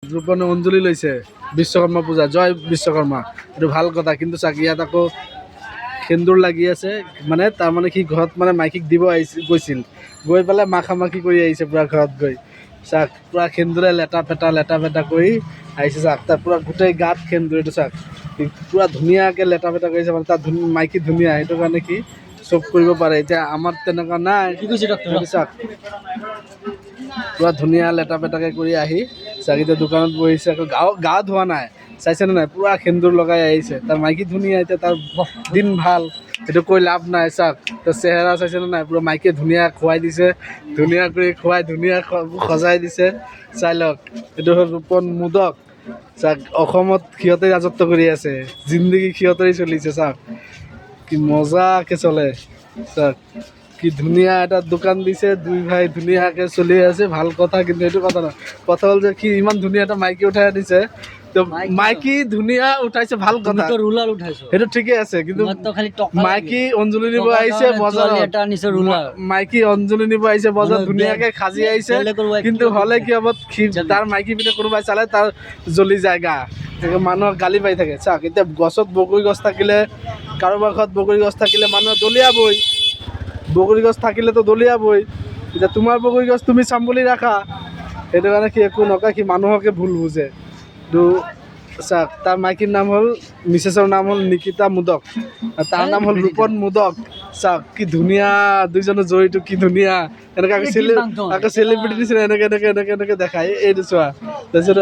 ৰূপনে অঞ্জলি লৈছে বিশ্বকৰ্মা পূজা, জয় বিশ্বকৰ্মা। এইটো ভাল কথা, কিন্তু চাক ইয়াত আকৌ সেন্দুৰ লাগি আছে, মানে তাৰমানে সি ঘৰত মানে মাইকীক দিব গৈছিল, গৈ পেলাই মাখামাখি কৰি আহিছে পূৰা ঘৰত গৈ। চাক পূৰা সেন্দুৰে লেটা পেটা কৰি আহিছে। চাক তাৰ পূৰা গোটেই গাত সেন্দুৰ, এইটো চাক পূৰা ধুনীয়াকৈ লেটা পেটা কৰিছে, মানে তাত মাইকী ধুনীয়া, সেইটো কাৰণে কি চব কৰিব পাৰে। এতিয়া আমাৰ তেনেকুৱা নাই। সেইটো চাক পূৰা ধুনীয়া লেটা পেটাকৈ কৰি আহি চাক এতিয়া দোকানত বহিছে। আকৌ গা ধোৱা নাই, চাইছেনে নাই, পূৰা সেন্দুৰ লগাই আহিছে। তাৰ মাইকী ধুনীয়া, এতিয়া তাৰ দিন ভাল, সেইটো কৈ লাভ নাই। চাওক তাৰ চেহেৰা চাইছেনে নাই, পূৰা মাইকীয়ে ধুনীয়া খুৱাই দিছে, ধুনীয়া কৰি খুৱাই ধুনীয়া সজাই দিছে। চাই লওক, এইটো হ'ল ৰূপন মোদক। চাওক অসমত সিহঁতে ৰাজত্ব কৰি আছে, জিন্দগী সিহঁতেই চলিছে। চাওক কি মজাকৈ চলে, চাওক কি ধুনীয়া এটা দোকান দিছে, দুই ভাই ধুনীয়াকৈ চলি আছে, ভাল কথা। কিন্তু এইটো কথা নহয়, কথা হ'ল যে সি ইমান ধুনীয়া এটা মাইকী উঠাই দিছে, তো মাইকী ধুনীয়া উঠাইছে, ভাল কথা, সেইটো ঠিকে আছে। কিন্তু মাইকী অঞ্জলি নিব আহিছে বজাৰত, মাইকী অঞ্জলি নিব আহিছে বজাৰত, ধুনীয়াকৈ সাজি আহিছে, কিন্তু হ'লে কি হ'ব, তাৰ মাইকী পিনে কোনোবাই চালে তাৰ জ্বলি যায় গা, মানুহক গালি পাৰি থাকে। চাওক এতিয়া গছত বগৰী গছ থাকিলে, কাৰোবাৰ ঘৰত বগৰী গছ থাকিলে মানুহে দলিয়াবই, বগৰী গছ থাকিলেতো দলিয়াবই। এতিয়া তোমাৰ বগৰী গছ তুমি চাম বুলি ৰাখা, সেইটো কাৰণে সি একো নকয়, সি মানুহকে ভুল বুজে। তো চাওক তাৰ মাইকীৰ নাম হ'ল, মিছেছৰ নাম হ'ল নিকিতা মোদক, তাৰ নাম হ'ল ৰূপন মোদক। চাওক কি ধুনীয়া, দুইজনৰ জড়িত কি ধুনীয়া, এনেকৈ আকৌ চেলিব্ৰিটি নিচিনা এনেকৈ দেখায়। এইটো চোৱা তাৰপিছত